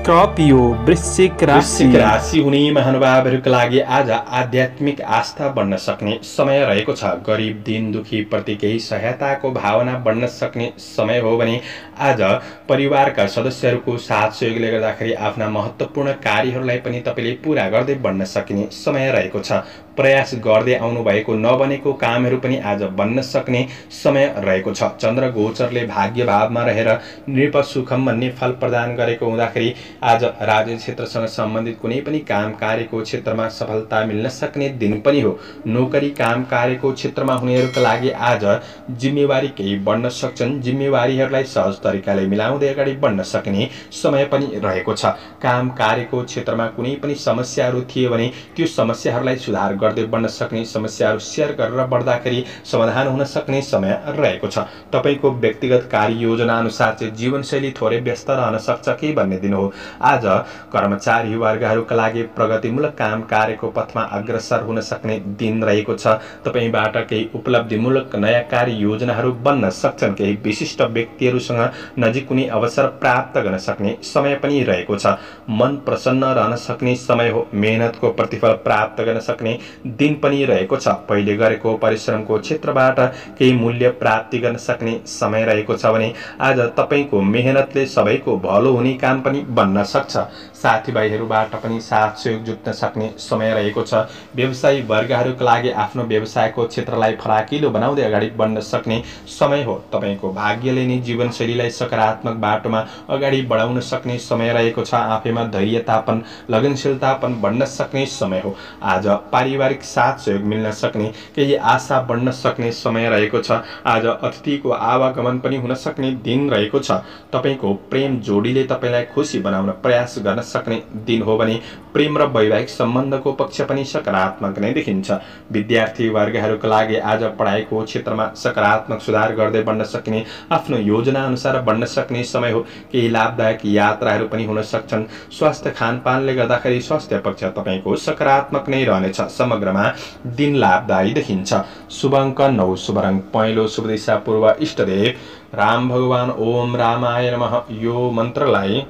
स्कर्पियो वृश्चिक राशि। वृश्चिक राशि हुने महानुभावहरूका लागि आज आध्यात्मिक आस्था बढ्न सक्ने समय रहेको छ। गरिब दीन दुखी प्रति केही सहायताको भावना बढ्न सक्ने समय हो भने आज परिवारका सदस्यहरूको साथ सहयोगले गर्दाखेरि आफ्ना महत्त्वपूर्ण कार्यहरूलाई पनि तपाईले पूरा गर्दै बढ्न सकिने समय रहेको छ। प्रयास गर्दै आउनु भएको नबनेको कामहरू पनि आज बन्न सक्ने समय रहेको छ। चन्द्र गोचरले भाग्य भावमा रहेर नृप सुखम भन्ने फल प्रदान गरेको हुँदाखेरि आज राज्य क्षेत्रसँग सम्बन्धित कुनै पनि काम कार्यको क्षेत्रमा सफलता मिल्न सक्ने दिन पनि हो। नोकरी काम कार्यको क्षेत्रमा हुनेहरूका लागि आज जिम्मेवारी केही बढ्न सक्छन्। जिम्मेवारीहरूलाई सहज तरिकाले मिलाउँदै अगाडि बढ्न सक्ने समय पनि रहेको छ। काम कार्यको क्षेत्रमा कुनै पनि समस्याहरू थिए भने त्यो समस्याहरूलाई सुधार गर्दै बढ्न सक्ने, समस्याहरू शेयर गरेर बढ्दाखेरि समाधान हुन सक्ने समय रहेको छ। तपाईको व्यक्तिगत कार्ययोजना अनुसार चाहिँ जीवनशैली थोरै व्यस्त रहन सक्छ कि भन्ने दिन हो। आज कर्मचारी वर्गहरूका लागि प्रगतिमूलक काम कार्यको पथमा अग्रसर हुन सक्ने दिन रहेको छ। तपाईबाट केही उपलब्धिमूलक नयाँ कार्ययोजनाहरू बन्न सक्छन्। केही विशिष्ट व्यक्तिहरूसँग नजिक कुनै अवसर प्राप्त गर्न सक्ने समय पनि रहेको छ। मन प्रसन्न रहन सक्ने समय हो। मेहनतको प्रतिफल प्राप्त गर्न सक्ने दिन पनि रहेको छ। पहिले गरेको परिश्रमको क्षेत्रबाट केही मूल्य प्राप्ति गर्न सक्ने समय रहेको छ भने आज तपाईको मेहनतले सबैको भलो हुने काम पनि बन्न सक्छ। साथीभाइहरूबाट पनि साथ सहयोग जुट्न सक्ने समय रहेको छ। व्यवसायी वर्गहरूका लागि आफ्नो व्यवसायको क्षेत्रलाई फराकिलो बनाउँदै अगाडि बढ्न सक्ने समय हो। तपाईँको भाग्यले नै जीवनशैलीलाई सकारात्मक बाटोमा अगाडि बढाउन सक्ने समय रहेको छ। आफैमा धैर्यतापन लगनशीलतापन बढ्न सक्ने समय हो। आज पारिवारिक साथ सहयोग मिल्न सक्ने, केही आशा बढ्न सक्ने समय रहेको छ। आज अतिथिको आवागमन पनि हुन सक्ने दिन रहेको छ। तपाईँको प्रेम जोडीले तपाईँलाई खुसी बनाउन प्रयास गर्न सक्ने दिन हो भने प्रेम र वैवाहिक सम्बन्धको पक्ष पनि सकारात्मक नै देखिन्छ। विद्यार्थी वर्गहरूका लागि आज पढाइको क्षेत्रमा सकारात्मक सुधार गर्दै बढ्न सक्ने, आफ्नो योजना अनुसार बढ्न सक्ने समय हो। केही लाभदायक यात्राहरू पनि हुन सक्छन्। स्वास्थ्य खानपानले गर्दाखेरि स्वास्थ्य पक्ष तपाईँको सकारात्मक नै रहनेछ। समग्रमा दिन लाभदायी देखिन्छ। शुभ अङ्क 9, शुभ रङ पहेँलो, शुभ दिशा पूर्व, इष्टदेव राम भगवान ओम रामाय नमः। यो मन्त्रलाई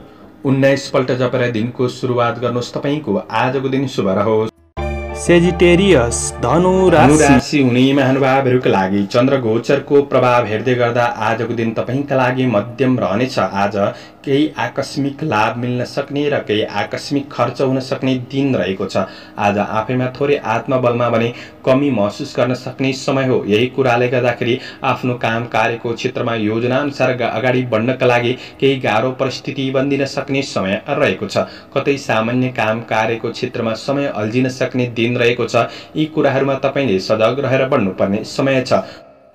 19 पल्ट जपेर दिनको सुरुवात गर्नुहोस्। तपाईँको आजको दिन शुभ रहोस्। सेजिटेरियस धनु राशि हुने महानुभावहरूका लागि चन्द्र गोचरको प्रभाव हेर्दै गर्दा आजको दिन तपाईँका लागि मध्यम रहनेछ। आज केही आकस्मिक लाभ मिल्न सक्ने र केही आकस्मिक खर्च हुन सक्ने दिन रहेको छ। आज आफैमा थोरै आत्मबलमा भने कमी महसुस गर्न सक्ने समय हो। यही कुराले गर्दाखेरि आफ्नो काम कार्यको क्षेत्रमा योजना अनुसार अगाडि बढ्नका लागि केही गाह्रो परिस्थिति बन्दिन सक्ने समय रहेको छ। कतै सामान्य काम कार्यको क्षेत्रमा समय अल्झिन सक्ने दिन रहेको छ। यी कुराहरूमा तपाईँले सजग रहेर बढ्नुपर्ने समय छ।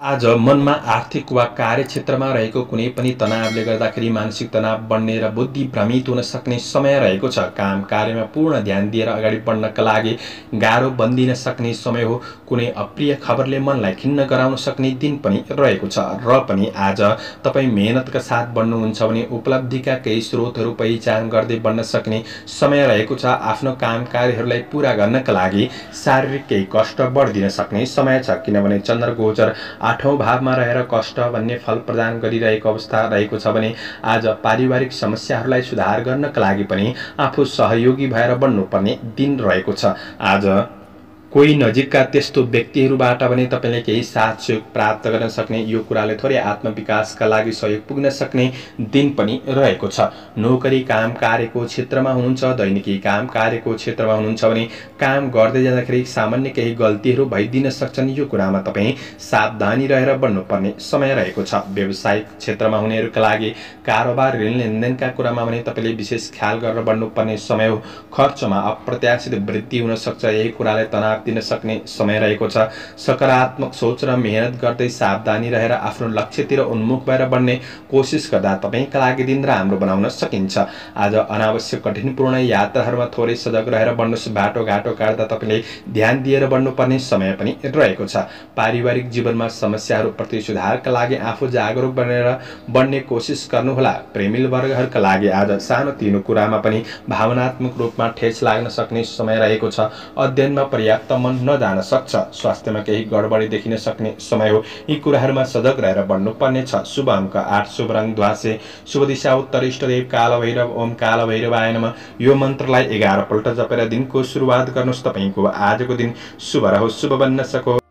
आज मनमा आर्थिक वा कार्यक्षेत्रमा रहेको कुनै पनि तनावले गर्दाखेरि मानसिक तनाव बढ्ने र बुद्धि भ्रमित हुन सक्ने समय रहेको छ। काम कार्यमा पूर्ण ध्यान दिएर अगाडि बढ्नका लागि गाह्रो बन्दिन सक्ने समय हो। कुनै अप्रिय खबरले मनलाई खिन्न गराउन सक्ने दिन पनि रहेको छ। र पनि आज तपाईँ मेहनतका साथ बढ्नुहुन्छ भने उपलब्धिका केही स्रोतहरू पहिचान गर्दै बढ्न सक्ने समय रहेको छ। आफ्नो काम कार्यहरूलाई पूरा गर्नका लागि शारीरिक केही कष्ट बढ्दिन सक्ने समय छ। किनभने चन्द्र गोचर 8औं भावमा रहेर कष्ट भन्ने फल प्रदान गरिरहेको अवस्था रहेको छ भने आज पारिवारिक समस्याहरूलाई सुधार गर्नका लागि पनि आफू सहयोगी भएर बढ्नुपर्ने दिन रहेको छ। आज कोही नजिकका त्यस्तो व्यक्तिहरूबाट पनि तपाईँले केही साथ सहयोग प्राप्त गर्न सक्ने, यो कुराले थोरै आत्मविकासका लागि सहयोग पुग्न सक्ने दिन पनि रहेको छ। नोकरी काम कार्यको क्षेत्रमा हुनुहुन्छ, दैनिकी काम कार्यको क्षेत्रमा हुनुहुन्छ भने काम गर्दै जाँदाखेरि सामान्य केही गल्तीहरू भइदिन सक्छन्। यो कुरामा तपाईँ सावधानी रहेर बढ्नुपर्ने समय रहेको छ। व्यावसायिक क्षेत्रमा हुनेहरूका लागि कारोबार ऋण लेनदेनका कुरामा भने तपाईँले विशेष ख्याल गरेर बढ्नुपर्ने समय हो। खर्चमा अप्रत्याशित वृद्धि हुन सक्छ। यही कुराले तनाव दिन सक्ने समय रहेको छ। सकारात्मक सोच र मेहनत गर्दै सावधानी रहेर आफ्नो लक्ष्यतिर उन्मुख भएर बढ्ने कोसिस गर्दा तपाईँका लागि दिन राम्रो बनाउन सकिन्छ। आज अनावश्यक कठिनपूर्ण यात्राहरूमा थोरै सजग रहेर बढ्नुहोस्। बाटोघाटो काट्दा तपाईँले ध्यान दिएर बढ्नुपर्ने समय पनि रहेको छ। पारिवारिक जीवनमा समस्याहरूप्रति सुधारका लागि आफू जागरुक बनेर बढ्ने कोसिस गर्नुहोला। प्रेमिल वर्गहरूका लागि आज सानोतिनो कुरामा पनि भावनात्मक रूपमा ठेस लाग्न सक्ने समय रहेको छ। अध्ययनमा पर्याप्त मन नजान सक्छ। स्वास्थ्यमा केही गडबडी देखिन सक्ने समय हो। यी कुराहरूमा सजग रहेर बढ्नुपर्ने छ। शुभ अङ्क 8, शुभ रङ ध्वासे, शुभ दिशा उत्तर, इष्टदेव कालभैरव ओम कालभैरवाय नमः। यो मन्त्रलाई 11 पल्ट जपेर दिनको सुरुवात गर्नुहोस्। तपाईँको आजको दिन शुभ रहोस्, शुभ बन्न सकोस्।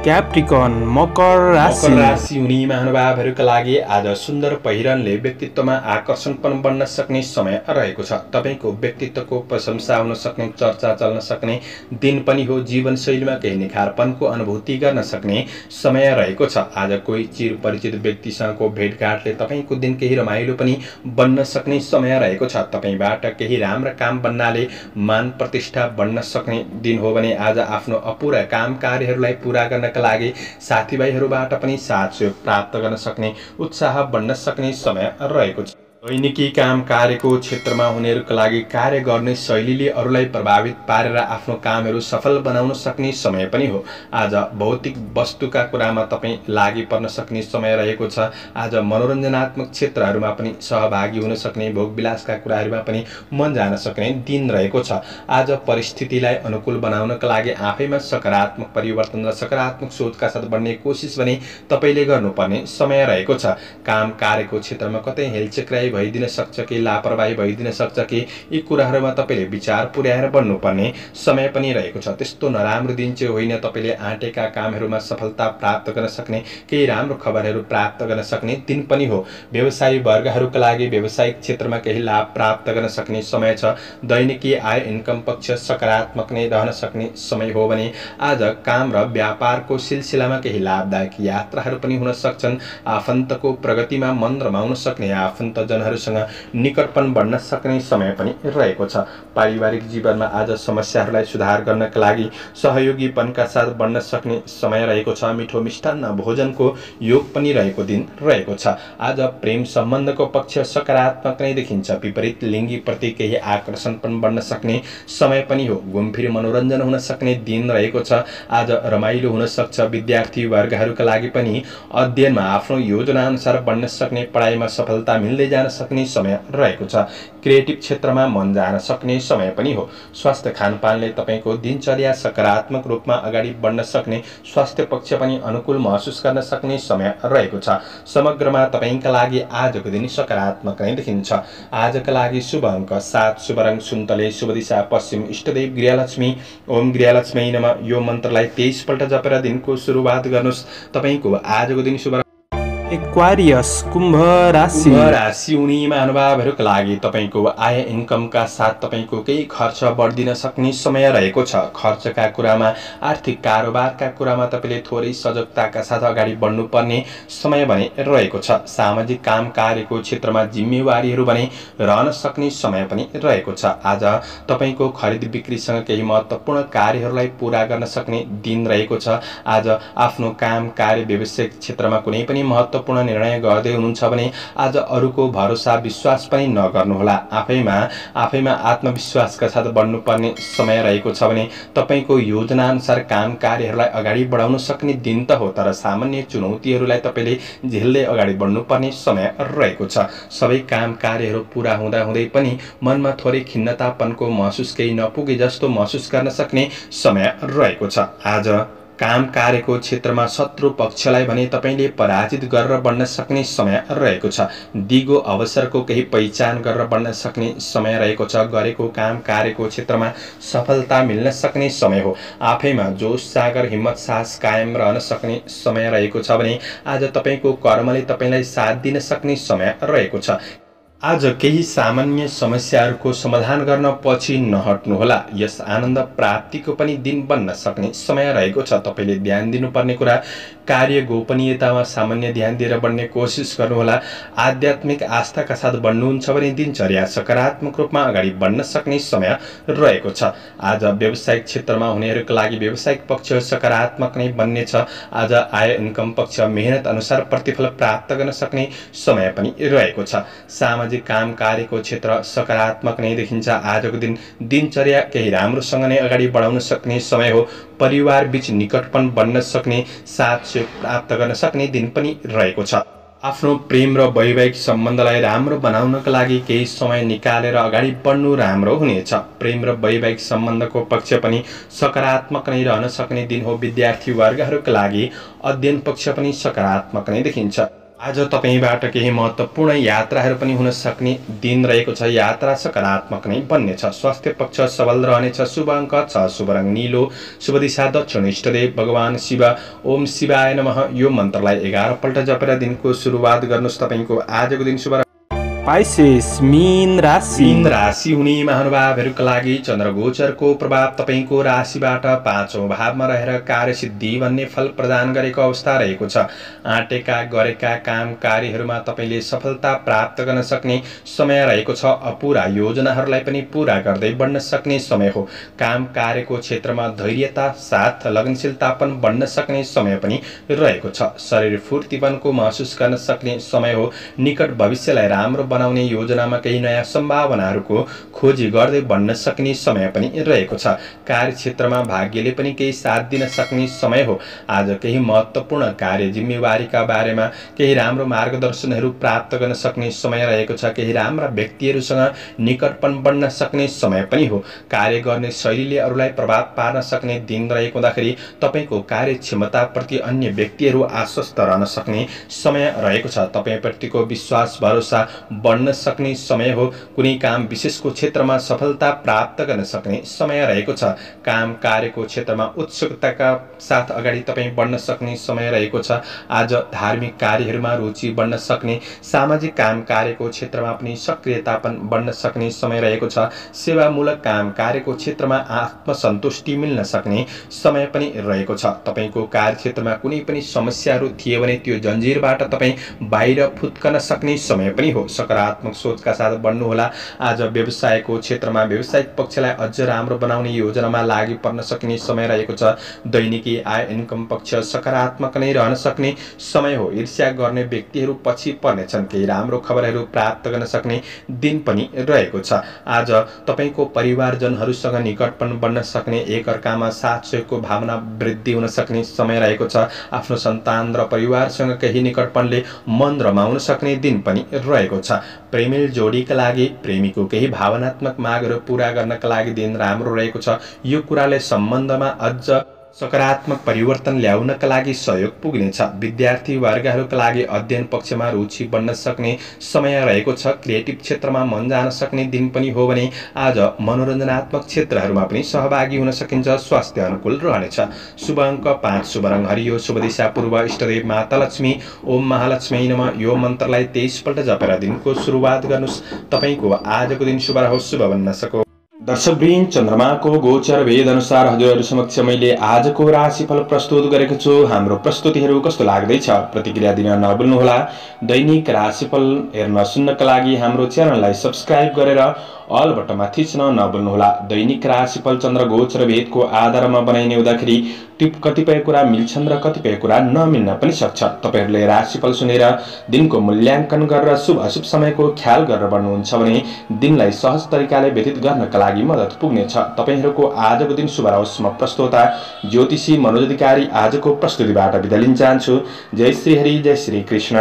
क्याप्रिकन मकर राशि हुने महानुभावहरूका लागि आज सुन्दर पहिरनले व्यक्तित्वमा आकर्षण पनि बन्न सक्ने समय रहेको छ। तपाईँको व्यक्तित्वको प्रशंसा हुन सक्ने, चर्चा चल्न सक्ने दिन पनि हो। जीवनशैलीमा केही निखारपनको अनुभूति गर्न सक्ने समय रहेको छ। आज कोही चिर परिचित व्यक्तिसँगको भेटघाटले तपाईँको दिन केही रमाइलो पनि बन्न सक्ने समय रहेको छ। तपाईँबाट केही राम्रा काम बन्नाले मान प्रतिष्ठा बढ्न सक्ने दिन हो भने आज आफ्नो अपुरा काम कार्यहरूलाई पूरा गर्न लागि साथीभाइहरूबाट पनि साथ सहयोग प्राप्त गर्न सक्ने, उत्साह बढ्न सक्ने समय रहेको छ। दैनिकी काम कार्यको क्षेत्रमा हुनेहरूका लागि कार्य गर्ने शैलीले अरूलाई प्रभावित पारेर आफ्नो कामहरू सफल बनाउन सक्ने समय पनि हो। आज भौतिक वस्तुका कुरामा तपाईँ लागि पर्न सक्ने समय रहेको छ। आज मनोरञ्जनात्मक क्षेत्रहरूमा पनि सहभागी हुन सक्ने, भोगविलासका कुराहरूमा पनि मन जान सक्ने दिन रहेको छ। आज परिस्थितिलाई अनुकूल बनाउनका लागि आफैमा सकारात्मक परिवर्तन र सकारात्मक सोचका साथ बढ्ने कोसिस भने तपाईँले गर्नुपर्ने समय रहेको छ। काम कार्यको क्षेत्रमा कतै हेलचक्राइ भइदिन सक्छ कि लापरवाही भइदिन सक्छ कि यी कुराहरूमा तपाईँले विचार पुर्याएर बढ्नुपर्ने समय पनि रहेको छ। त्यस्तो नराम्रो दिन चाहिँ होइन, तपाईँले आँटेका कामहरूमा सफलता प्राप्त गर्न सक्ने, केही राम्रो खबरहरू प्राप्त गर्न सक्ने दिन पनि हो। व्यवसायी वर्गहरूका लागि व्यावसायिक क्षेत्रमा केही लाभ प्राप्त गर्न सक्ने समय छ। दैनिकी आय इन्कम पक्ष सकारात्मक नै रहन सक्ने समय हो भने आज काम र व्यापारको सिलसिलामा केही लाभदायक यात्राहरू पनि हुन सक्छन्। आफन्तको प्रगतिमा मन रमाउन सक्ने, आफन्तजनहरूसँग निकटपन बढ्न सक्ने समय पनि रहेको छ। पारिवारिक जीवनमा आज समस्याहरूलाई सुधार गर्नका लागि सहयोगीपनका साथ बढ्न सक्ने समय रहेको छ। मिठो मिष्टान्न भोजनको योग पनि रहेको दिन रहेको छ। आज प्रेम सम्बन्धको पक्ष सकारात्मक नै देखिन्छ। विपरीत लिङ्गीप्रति केही आकर्षण पनि बढ्न सक्ने समय पनि हो। घुमफिर मनोरञ्जन हुन सक्ने दिन रहेको छ। आज रमाइलो हुन सक्छ। विद्यार्थी वर्गहरूका लागि पनि अध्ययनमा आफ्नो योजना अनुसार बढ्न सक्ने, पढाइमा सफलता मिल्दै जान सक्ने समय रहेको छ। क्रिएटिभ क्षेत्रमा मन जान सक्ने समय पनि हो। स्वास्थ्य खानपानले तपाईँको दिनचर्या सकारात्मक रूपमा अगाडि बढ्न सक्ने, स्वास्थ्य पक्ष पनि अनुकूल महसुस गर्न सक्ने समय रहेको छ। समग्रमा तपाईँका लागि आजको दिन सकारात्मक नै देखिन्छ। आजका लागि शुभ अङ्क 7, शुभ रङ सुन्तले, शुभ दिशा पश्चिम, इष्टदेव गृहलक्ष्मी। ओम गृहलक्ष्मी नमः यो मन्त्रलाई 23 पल्ट जपेर दिनको सुरुवात गर्नुहोस्। तपाईँको आजको दिन शुभ एक्वारियस कुम्भ राशि हुने महानुभावहरूका लागि तपाईँको आय इन्कमका साथ तपाईँको केही खर्च बढ्दिन सक्ने समय रहेको छ। खर्चका कुरामा, आर्थिक कारोबारका कुरामा तपाईँले थोरै सजगताका साथ अगाडि बढ्नुपर्ने समय भने रहेको छ। सामाजिक काम कार्यको क्षेत्रमा जिम्मेवारीहरू भने रहन सक्ने समय पनि रहेको छ। आज तपाईँको खरिद बिक्रीसँग केही महत्त्वपूर्ण कार्यहरूलाई पूरा गर्न सक्ने दिन रहेको छ। आज आफ्नो काम कार्य व्यावसायिक क्षेत्रमा कुनै पनि महत्त्वपूर्ण निर्णय गर्दै हुनुहुन्छ भने आज अरूको भरोसा विश्वास पनि नगर्नुहोला। आफैमा आत्मविश्वासका साथ बढ्नुपर्ने समय रहेको छ भने तपाईँको योजना अनुसार काम कार्यहरूलाई अगाडि बढाउन सक्ने दिन त हो, तर सामान्य चुनौतीहरूलाई तपाईँले झेल्दै अगाडि बढ्नुपर्ने समय रहेको छ। सबै काम कार्यहरू पूरा हुँदै पनि मनमा थोरै खिन्नतापनको महसुस, केही नपुगे जस्तो महसुस गर्न सक्ने समय रहेको छ। आज काम कार्यको क्षेत्रमा शत्रु पक्षलाई भने तपाईँले पराजित गरेर बढ्न सक्ने समय रहेको छ। दिगो अवसरको केही पहिचान गरेर बढ्न सक्ने समय रहेको छ। गरेको काम कार्यको क्षेत्रमा सफलता मिल्न सक्ने समय हो। आफैमा जोश जागर हिम्मत साहस कायम रहन सक्ने समय रहेको छ भने आज तपाईँको कर्मले तपाईँलाई साथ दिन सक्ने समय रहेको छ। आज केही सामान्य समस्याहरूको समाधान गर्न पछि नहट्नुहोला। यस आनन्द प्राप्तिको पनि दिन बन्न सक्ने समय रहेको छ। तपाईँले ध्यान दिनुपर्ने कुरा, कार्य गोपनीयतामा सामान्य ध्यान दिएर बढ्ने कोसिस गर्नुहोला। आध्यात्मिक आस्थाका साथ बढ्नुहुन्छ भने दिनचर्या सकारात्मक रूपमा अगाडि बढ्न सक्ने समय रहेको छ। आज व्यावसायिक क्षेत्रमा हुनेहरूका लागि व्यावसायिक पक्ष सकारात्मक नै बन्नेछ। आज आय इन्कम पक्ष मेहनत अनुसार प्रतिफल प्राप्त गर्न सक्ने समय पनि रहेको छ। सामाजिक काम कार्यको क्षेत्र सकारात्मक नै देखिन्छ। आजको दिन दिनचर्या केही राम्रोसँग नै अगाडि बढाउन सक्ने समय हो। परिवार बीच निकटपन बन्न सक्ने, साथ प्राप्त गर्न सक्ने दिन पनि रहेको छ। आफ्नो प्रेम र वैवाहिक सम्बन्धलाई राम्रो बनाउनका लागि केही समय निकालेर अगाडि बढ्नु राम्रो हुनेछ। प्रेम र वैवाहिक सम्बन्धको पक्ष पनि सकारात्मक नै रहन सक्ने दिन हो। विद्यार्थी वर्गहरूका लागि अध्ययन पक्ष पनि सकारात्मक नै देखिन्छ। आज तपाईँबाट केही महत्त्वपूर्ण यात्राहरू पनि हुन सक्ने दिन रहेको छ। यात्रा सकारात्मक नै बन्नेछ। स्वास्थ्य पक्ष सबल रहनेछ। शुभ अङ्क 6, शुभ रङ नीलो, शुभ दिशा दक्षिण, इष्टदेव भगवान शिव। ओम शिवाय नमः यो मन्त्रलाई 11 पल्ट जपेर दिनको सुरुवात गर्नुहोस्। तपाईँको आजको दिन शुभ पाइसेस मीन राशि हुने महानुभावहरूका लागि चन्द्रगोचरको प्रभाव तपाईँको राशिबाट 5औं भावमा रहेर कार्यसिद्धि भन्ने फल प्रदान गरेको अवस्था रहेको छ। आँटेका गरेका काम कार्यहरूमा तपाईँले सफलता प्राप्त गर्न सक्ने समय रहेको छ। अपुरा योजनाहरूलाई पनि पूरा गर्दै बढ्न सक्ने समय हो। काम कार्यको क्षेत्रमा धैर्यता साथ लगनशीलतापन बढ्न सक्ने समय पनि रहेको छ। शरीर फूर्तिपनको महसुस गर्न सक्ने समय हो। निकट भविष्यलाई राम्रो बनाउने योजनामा केही नयाँ सम्भावनाहरूको खोजी गर्दै बढ्न सक्ने समय पनि रहेको छ। कार्यक्षेत्रमा भाग्यले पनि केही साथ दिन सक्ने समय हो। आज केही महत्त्वपूर्ण कार्य जिम्मेवारीका बारेमा केही राम्रो मार्गदर्शनहरू प्राप्त गर्न सक्ने समय रहेको छ। केही राम्रा व्यक्तिहरूसँग निकटपन बढ्न सक्ने समय पनि हो। कार्य गर्ने शैलीले अरूलाई प्रभाव पार्न सक्ने दिन रहेको हुँदाखेरि तपाईँको कार्यक्षमताप्रति अन्य व्यक्तिहरू आश्वस्त रहन सक्ने समय रहेको छ। तपाईँप्रतिको विश्वास भरोसा बढ्न सक्ने समय हो। कुनै काम विशेषको क्षेत्रमा सफलता प्राप्त गर्न सक्ने समय रहेको छ। काम कार्यको क्षेत्रमा उत्सुकताका साथ अगाडि तपाईँ बढ्न सक्ने समय रहेको छ। आज धार्मिक कार्यहरूमा रुचि बढ्न सक्ने, सामाजिक काम कार्यको क्षेत्रमा पनि सक्रियतापन बढ्न सक्ने समय रहेको छ। सेवामूलक काम कार्यको क्षेत्रमा आत्मसन्तुष्टि मिल्न सक्ने समय पनि रहेको छ। तपाईँको कार्यक्षेत्रमा कुनै पनि समस्याहरू थिए भने त्यो जन्जिरबाट तपाईँ बाहिर फुत्कन सक्ने समय पनि हो। सकारात्मक सोचका साथ बढ्नुहोला। आज व्यवसायको क्षेत्रमा व्यावसायिक पक्षलाई अझ राम्रो बनाउने योजनामा लागि पर्न सकिने समय रहेको छ। दैनिकी आय इन्कम पक्ष सकारात्मक नै रहन सक्ने समय हो। ईर्ष्या गर्ने व्यक्तिहरू पछि पर्नेछन्। केही राम्रो खबरहरू प्राप्त गर्न सक्ने दिन पनि रहेको छ। आज तपाईँको परिवारजनहरूसँग निकटपन बढ्न सक्ने, एकअर्कामा साथ सहयोगको भावना वृद्धि हुन सक्ने समय रहेको छ। आफ्नो सन्तान र परिवारसँग केही निकटपनले मन रमाउन सक्ने दिन पनि रहेको छ। प्रेमिल जोडीका लागि प्रेमीको केही भावनात्मक मागहरू पूरा गर्नका लागि दिन राम्रो रहेको छ। यो कुराले सम्बन्धमा अझ सकारात्मक परिवर्तन ल्याउनका लागि सहयोग पुग्नेछ। विद्यार्थी वर्गहरूका लागि अध्ययन पक्षमा रुचि बढ्न सक्ने समय रहेको छ। क्रिएटिभ क्षेत्रमा मन जान सक्ने दिन पनि हो भने आज मनोरञ्जनात्मक क्षेत्रहरूमा पनि सहभागी हुन सकिन्छ। स्वास्थ्य अनुकूल रहनेछ। शुभ अङ्क 5, शुभ रङ हरियो, शुभ दिशा पूर्व, इष्टदेव माता लक्ष्मी। ओम महालक्ष्मी नमः। यो मन्त्रलाई 23 पल्ट जपेर दिनको सुरुवात गर्नुहोस्। तपाईँको आजको दिन शुभ रहोस्, शुभ बन्न सको। दर्शकवृन्द, चन्द्रमाको गोचर वेद अनुसार हजुरहरू समक्ष मैले आजको राशिफल प्रस्तुत गरेको छु। हाम्रो प्रस्तुतिहरू कस्तो लाग्दैछ प्रतिक्रिया दिन नभुल्नुहोला। दैनिक राशिफल हेर्न सुन्नका लागि हाम्रो च्यानललाई सब्स्क्राइब गरेर अल बटनमा थिच्न नभुल्नुहोला। दैनिक राशिफल चन्द्र गोचर भेदको आधारमा बनाइने हुँदाखेरि कतिपय कुरा मिल्छन् र कतिपय कुरा नमिल्न पनि सक्छ। तपाईहरूले राशिफल सुनेर दिनको मूल्याङ्कन गरेर शुभ अशुभ समयको ख्याल गरेर बढ्नुहुन्छ भने दिनलाई सहज तरिकाले व्यतीत गर्नका लागि मद्दत पुग्नेछ। तपाईहरूको आजको दिन शुभ रहोस्। म प्रस्तोता ज्योतिषी मनोज अधिकारी आजको प्रस्तुतिबाट बिदा लिन चाहन्छु। जय श्री हरि, जय श्री कृष्ण।